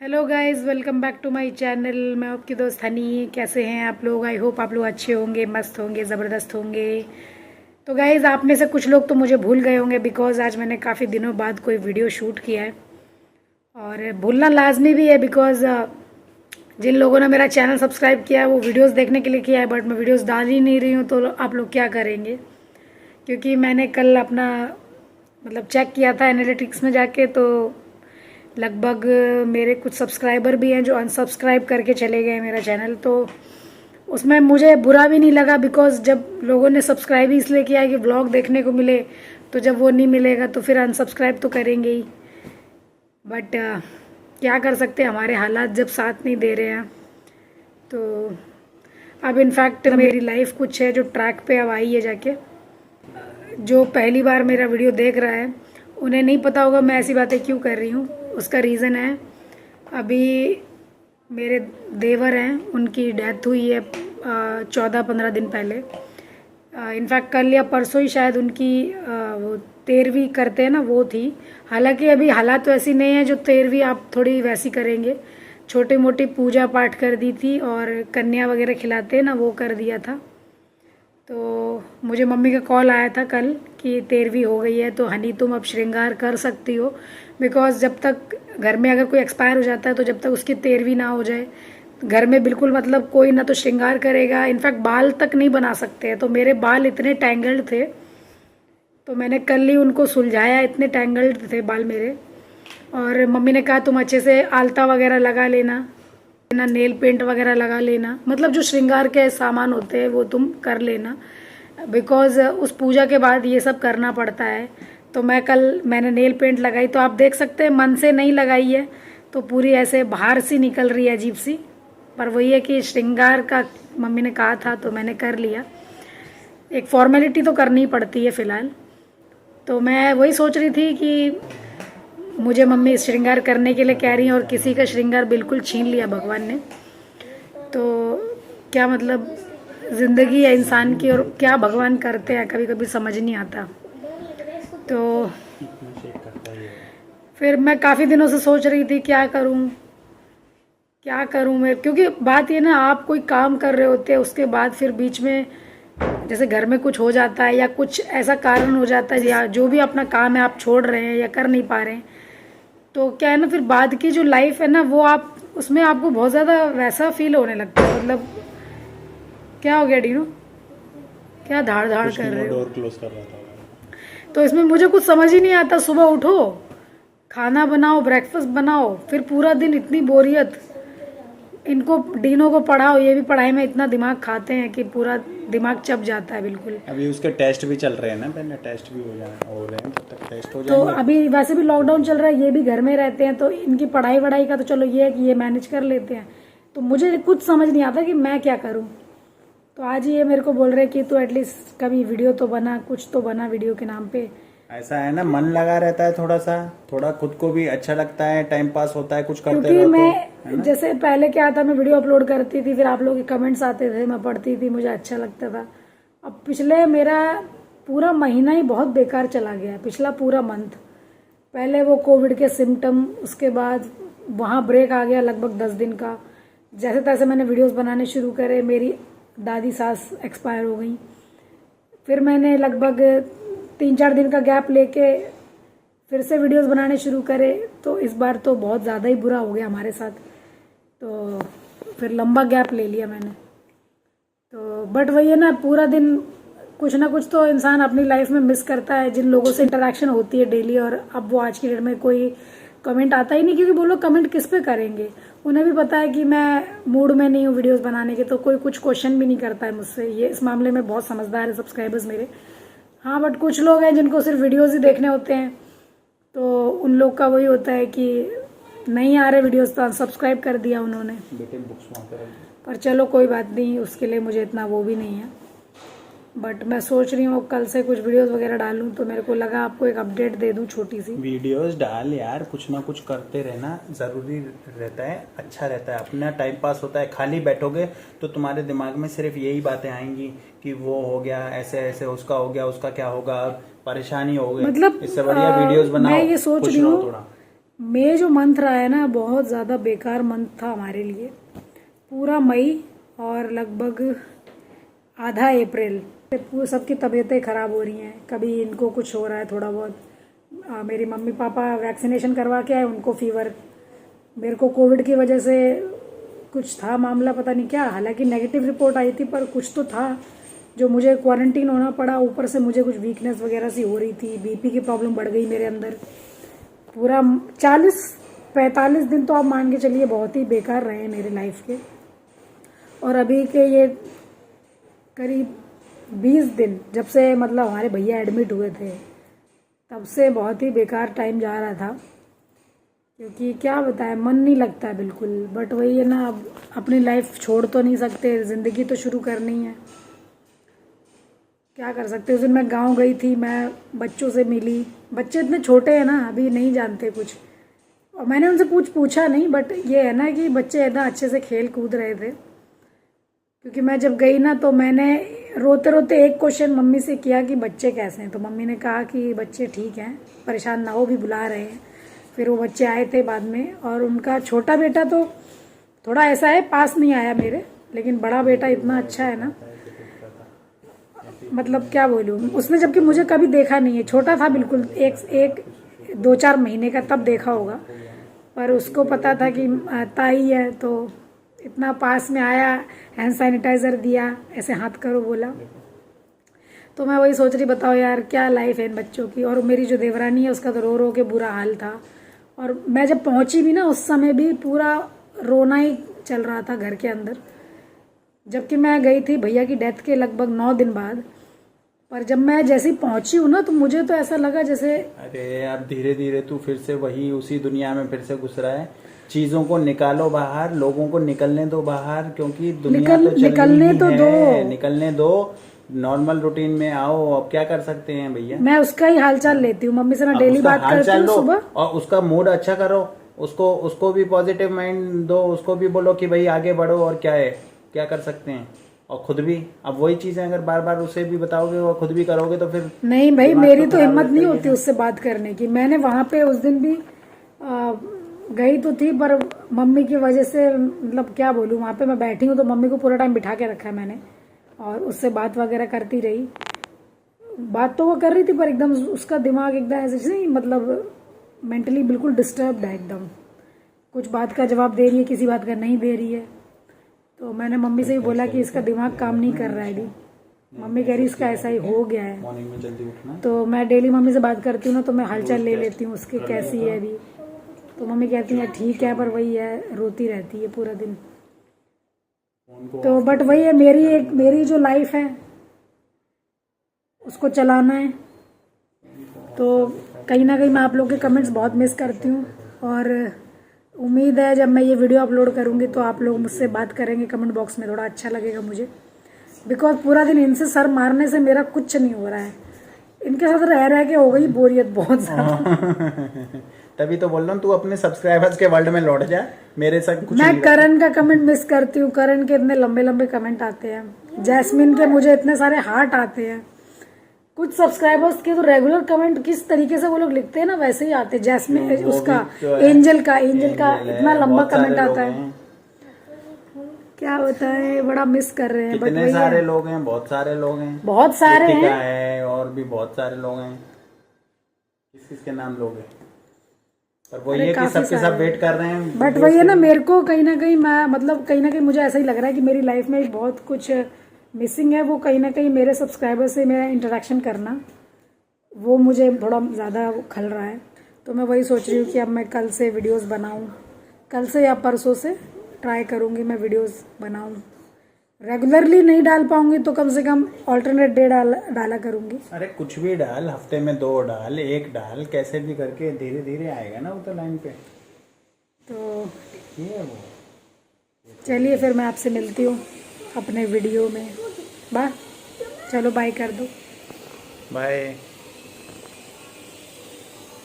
Hello guys, welcome back to my channel. मैं आपकी दोस्त हनी। कैसे हैं आप लोग? आई होप आप लोग अच्छे होंगे, मस्त होंगे, ज़बरदस्त होंगे। तो गाइस, आप में से कुछ लोग तो मुझे भूल गए होंगे बिकॉज़ आज मैंने काफ़ी दिनों बाद कोई वीडियो शूट किया है। और भूलना लाजमी भी है बिकॉज़ जिन लोगों ने मेरा चैनल सब्सक्राइब किया है वो वीडियोज़ देखने के लिए किया है, बट मैं वीडियोज़ डाल ही नहीं रही हूँ, तो आप लोग क्या करेंगे? क्योंकि मैंने कल अपना चेक किया था एनालिटिक्स में जाके, तो लगभग मेरे कुछ सब्सक्राइबर भी हैं जो अनसब्सक्राइब करके चले गए मेरा चैनल। तो उसमें मुझे बुरा भी नहीं लगा बिकॉज जब लोगों ने सब्सक्राइब ही इसलिए किया है कि व्लॉग देखने को मिले, तो जब वो नहीं मिलेगा तो फिर अनसब्सक्राइब तो करेंगे ही। बट क्या कर सकते हैं, हमारे हालात जब साथ नहीं दे रहे हैं। तो अब इनफैक्ट मेरी लाइफ कुछ है जो ट्रैक पे अब आई है जाके। जो पहली बार मेरा वीडियो देख रहा है उन्हें नहीं पता होगा मैं ऐसी बातें क्यों कर रही हूँ। उसका रीज़न है, अभी मेरे देवर हैं, उनकी डेथ हुई है 14-15 दिन पहले। इनफैक्ट कल या परसों ही शायद उनकी वो 13वीं करते हैं ना, वो थी। हालांकि अभी हालात तो ऐसी नहीं है जो 13वीं आप थोड़ी वैसी करेंगे। छोटी मोटी पूजा पाठ कर दी थी और कन्या वगैरह खिलाते हैं ना, वो कर दिया था। तो मुझे मम्मी का कॉल आया था कल कि 13वीं हो गई है तो हनी तुम अब श्रृंगार कर सकती हो। बिकॉज जब तक घर में अगर कोई एक्सपायर हो जाता है तो जब तक उसकी 13वीं ना हो जाए घर में बिल्कुल कोई ना तो श्रृंगार करेगा। इनफैक्ट बाल तक नहीं बना सकते हैं। तो मेरे बाल इतने टैंगल्ड थे तो मैंने कल ही उनको सुलझाया, इतने टैंगल्ड थे बाल मेरे। और मम्मी ने कहा तुम अच्छे से आलता वगैरह लगा लेना, नेल पेंट वगैरह लगा लेना, जो श्रृंगार के सामान होते हैं वो तुम कर लेना, बिकॉज उस पूजा के बाद ये सब करना पड़ता है। तो मैंने नेल पेंट लगाई, तो आप देख सकते हैं मन से नहीं लगाई है तो पूरी ऐसे बाहर सी निकल रही है, अजीब सी। पर वही है कि श्रृंगार का मम्मी ने कहा था तो मैंने कर लिया। एक फॉर्मेलिटी तो करनी पड़ती है फ़िलहाल। तो मैं वही सोच रही थी कि मुझे मम्मी श्रृंगार करने के लिए कह रही हैं और किसी का श्रृंगार बिल्कुल छीन लिया भगवान ने। तो क्या ज़िंदगी है इंसान की, और क्या भगवान करते हैं कभी कभी समझ नहीं आता। तो फिर मैं काफ़ी दिनों से सोच रही थी क्या करूं मैं, क्योंकि बात ये ना, आप कोई काम कर रहे होते हैं उसके बाद फिर बीच में जैसे घर में कुछ हो जाता है या कुछ ऐसा कारण हो जाता है या जो भी अपना काम है आप छोड़ रहे हैं या कर नहीं पा रहे हैं, तो क्या है ना, फिर बाद की जो लाइफ है ना वो आप उसमें आपको बहुत ज़्यादा वैसा फील होने लगता है। क्या हो गया डीनू? क्या धाड़ धाड़ कर रहे हो? डोर क्लोज कर रहा था। तो इसमें मुझे कुछ समझ ही नहीं आता। सुबह उठो, खाना बनाओ, ब्रेकफास्ट बनाओ, फिर पूरा दिन इतनी बोरियत। इनको डीनो को पढ़ाओ, ये भी पढ़ाई में इतना दिमाग खाते हैं कि पूरा दिमाग चप जाता है बिल्कुल। अभी उसके टेस्ट भी चल रहे हैं ना, पहले टेस्ट भी हो रहे हैं, तब तक टेस्ट हो तो जाएंगे। अभी वैसे भी लॉकडाउन चल रहा है, ये भी घर में रहते हैं, तो इनकी पढ़ाई वढ़ाई का तो चलो ये है कि ये मैनेज कर लेते हैं। तो मुझे कुछ समझ नहीं आता कि मैं क्या करूं। तो आज ये मेरे को बोल रहे कि तू एटलीस्ट कभी वीडियो तो बना, कुछ तो बना वीडियो के नाम पे। ऐसा है ना, मन लगा रहता है, थोड़ा खुद को भी अच्छा लगता है, टाइम पास होता है, कुछ करते क्योंकि रहो। मैं जैसे पहले क्या था, मैं वीडियो अपलोड करती थी, फिर आप लोगों के कमेंट्स आते थे, मैं पढ़ती थी, मुझे अच्छा लगता था। अब पिछले मेरा पूरा महीना ही बहुत बेकार चला गया है, पिछला पूरा मंथ। पहले वो कोविड के सिम्टम, उसके बाद वहाँ ब्रेक आ गया लगभग 10 दिन का। जैसे तैसे मैंने वीडियोस बनाने शुरू करे, मेरी दादी सास एक्सपायर हो गई। फिर मैंने लगभग 3-4 दिन का गैप लेके फिर से वीडियोस बनाने शुरू करे। तो इस बार तो बहुत ज़्यादा ही बुरा हो गया हमारे साथ, तो फिर लंबा गैप ले लिया मैंने। तो बट वही है ना, पूरा दिन कुछ ना कुछ तो इंसान अपनी लाइफ में मिस करता है, जिन लोगों से इंटरेक्शन होती है डेली। और अब वो आज की डेट में कोई कमेंट आता ही नहीं, क्योंकि वो लोग कमेंट किस पे करेंगे। उन्हें भी पता है कि मैं मूड में नहीं हूँ वीडियोस बनाने के, तो कोई कुछ क्वेश्चन भी नहीं करता है मुझसे। ये इस मामले में बहुत समझदार है सब्सक्राइबर्स मेरे। हाँ, बट कुछ लोग हैं जिनको सिर्फ वीडियोस ही देखने होते हैं, तो उन लोग का वही होता है कि नहीं आ रहे वीडियोस तो अनसब्सक्राइब कर दिया उन्होंने। पर चलो कोई बात नहीं, उसके लिए मुझे इतना वो भी नहीं है। बट मैं सोच रही हूँ कल से कुछ वीडियोस वगैरह डालूं, तो मेरे को लगा आपको एक अपडेट दे दूं छोटी सी। वीडियोस डाल यार, कुछ ना कुछ करते रहना जरूरी रहता है, अच्छा रहता है, अपना टाइम पास होता है। खाली बैठोगे तो तुम्हारे दिमाग में सिर्फ यही बातें आएंगी कि वो हो गया ऐसे ऐसे, उसका हो गया, उसका क्या होगा, परेशानी हो गई। इससे बढ़िया वीडियोस बनाओ, मैं ये सोच रही हूँ, मई जो मंथ रहा है ना, बहुत ज़्यादा बेकार मंथ था हमारे लिए। पूरा मई और लगभग आधा अप्रैल सबकी तबीयतें ख़राब हो रही हैं। कभी इनको कुछ हो रहा है थोड़ा बहुत। मेरी मम्मी पापा वैक्सीनेशन करवा के आए, उनको फीवर। मेरे को कोविड की वजह से कुछ था मामला, पता नहीं क्या। हालांकि नेगेटिव रिपोर्ट आई थी, पर कुछ तो था जो मुझे क्वारंटीन होना पड़ा। ऊपर से मुझे कुछ वीकनेस वगैरह सी हो रही थी, बीपी की प्रॉब्लम बढ़ गई मेरे अंदर। पूरा 40-45 दिन तो आप मान के चलिए बहुत ही बेकार रहे मेरे लाइफ के। और अभी के ये करीब 20 दिन, जब से मतलब हमारे भैया एडमिट हुए थे, तब से बहुत ही बेकार टाइम जा रहा था। क्योंकि क्या बताएं, मन नहीं लगता है बिल्कुल। बट वही है ना, अब अपनी लाइफ छोड़ तो नहीं सकते, ज़िंदगी तो शुरू करनी है। क्या कर सकते। उस दिन मैं गांव गई थी, मैं बच्चों से मिली। बच्चे इतने छोटे हैं ना, अभी नहीं जानते कुछ। और मैंने उनसे पूछा नहीं, बट ये है ना कि बच्चे इतना अच्छे से खेल कूद रहे थे। क्योंकि मैं जब गई ना, तो मैंने रोते रोते एक क्वेश्चन मम्मी से किया कि बच्चे कैसे हैं। तो मम्मी ने कहा कि बच्चे ठीक हैं, परेशान ना हो, भी बुला रहे हैं। फिर वो बच्चे आए थे बाद में। और उनका छोटा बेटा तो थोड़ा ऐसा है, पास नहीं आया मेरे। लेकिन बड़ा बेटा इतना अच्छा है ना, मतलब क्या बोलूँ। उसने जबकि मुझे कभी देखा नहीं है, छोटा था बिल्कुल, एक 2-4 महीने का, तब देखा होगा। पर उसको पता था कि ताई है, तो इतना पास में आया, हैंड सैनिटाइज़र दिया, ऐसे हाथ करो बोला। तो मैं वही सोच रही, बताओ यार क्या लाइफ है इन बच्चों की। और मेरी जो देवरानी है, उसका तो रो रो के बुरा हाल था। और मैं जब पहुंची भी ना, उस समय भी पूरा रोना ही चल रहा था घर के अंदर। जबकि मैं गई थी भैया की डेथ के लगभग 9 दिन बाद। पर जब मैं जैसे ही पहुंची हूँ ना, तो मुझे तो ऐसा लगा जैसे, अरे अब धीरे धीरे तू फिर से वही उसी दुनिया में फिर से घुस रहा है। चीजों को निकालो बाहर, लोगों को निकलने दो बाहर, क्योंकि दुनिया तो चलनी निकलने ही तो है। दो। निकलने दो, नॉर्मल रूटीन में आओ। अब क्या कर सकते हैं भैया। मैं उसका ही हालचाल लेती हूँ, मम्मी से मैं अब डेली उसका बात हाल करती चाल हूँ लो सुबह। और उसका मूड अच्छा करो। उसको भी पॉजिटिव माइंड दो। उसको भी बोलो कि भाई आगे बढ़ो। और क्या है, क्या कर सकते हैं। और खुद भी, अब वही चीजें अगर बार बार उसे भी बताओगे और खुद भी करोगे तो फिर नहीं भाई, दिमाग मेरी तो खराब हिम्मत रहता नहीं ही है होती ना। उससे बात करने की। मैंने वहां पे उस दिन भी गई तो थी, पर मम्मी की वजह से, मतलब क्या बोलूँ, वहां पे मैं बैठी हूँ तो मम्मी को पूरा टाइम बिठा के रखा है मैंने। और उससे बात वगैरह करती रही। बात तो वो कर रही थी, पर एकदम उसका दिमाग एकदम ऐसे नहीं, मतलब मेंटली बिल्कुल डिस्टर्ब्ड है एकदम। कुछ बात का जवाब दे रही है, किसी बात का नहीं दे रही है। तो मैंने मम्मी से भी बोला कि इसका दिमाग काम नहीं कर रहा है अभी। मम्मी कह रही इसका ऐसा ही हो गया है। मॉर्निंग में जल्दी उठना। तो मैं डेली मम्मी से बात करती हूँ ना, तो मैं हालचाल ले लेती हूँ उसकी, कैसी है अभी। तो मम्मी कहती है ठीक है, पर वही है, रोती रहती है पूरा दिन। तो बट वही है, मेरी जो लाइफ है उसको चलाना है। तो कहीं ना कहीं मैं आप लोग के कमेंट्स बहुत मिस करती हूँ। और उम्मीद है जब मैं ये वीडियो अपलोड करूँगी तो आप लोग मुझसे बात करेंगे कमेंट बॉक्स में, थोड़ा अच्छा लगेगा मुझे। बिकॉज पूरा दिन इनसे सर मारने से मेरा कुछ नहीं हो रहा है। इनके साथ रह रह के हो गई बोरियत बहुत ज्यादा। तभी तो बोल रहा हूँ, तू अपने सब्सक्राइबर्स के वर्ल्ड में लौट जा। मेरे साथ कुछ मैं नहीं करण का कमेंट मिस करती हूँ। करण के इतने लंबे लंबे कमेंट आते हैं। जैस्मिन के मुझे इतने सारे हार्ट आते हैं। कुछ सब्सक्राइबर्स के तो रेगुलर कमेंट किस तरीके से वो लोग लिखते हैं ना, वैसे ही आते हैं। जैस्मिन, उसका एंजल का इतना लंबा कमेंट आता है। क्या होता है, बड़ा मिस कर रहे हैं। बट कितने सारे लोग हैं, बहुत सारे लोग हैं, बहुत सारे रितिका हैं। है और भी बहुत सारे लोग हैं। किस किस के नाम लोग हैं, पर वो ये कि सबके सब वेट कर रहे हैं। बट वही है ना, मेरे को कहीं ना कहीं मैं, मतलब कहीं ना कहीं मुझे ऐसा ही लग रहा है कि मेरी लाइफ में बहुत कुछ मिसिंग है। वो कहीं ना कहीं मेरे सब्सक्राइबर से मेरा इंटरेक्शन करना, वो मुझे थोड़ा ज़्यादा खल रहा है। तो मैं वही सोच रही हूँ कि अब मैं कल से वीडियोस बनाऊँ, कल से या परसों से ट्राई करूँगी मैं वीडियोस बनाऊँ। रेगुलरली नहीं डाल पाऊंगी तो कम से कम ऑल्टरनेट डे डाला करूँगी। अरे कुछ भी डाल, हफ्ते में 2 डाल, 1 डाल, कैसे भी करके धीरे धीरे आएगा ना वो तो लाइन पे। तो ये है वो। चलिए फिर मैं आपसे मिलती हूँ अपने वीडियो में। बाय, चलो बाय कर दो। बाय।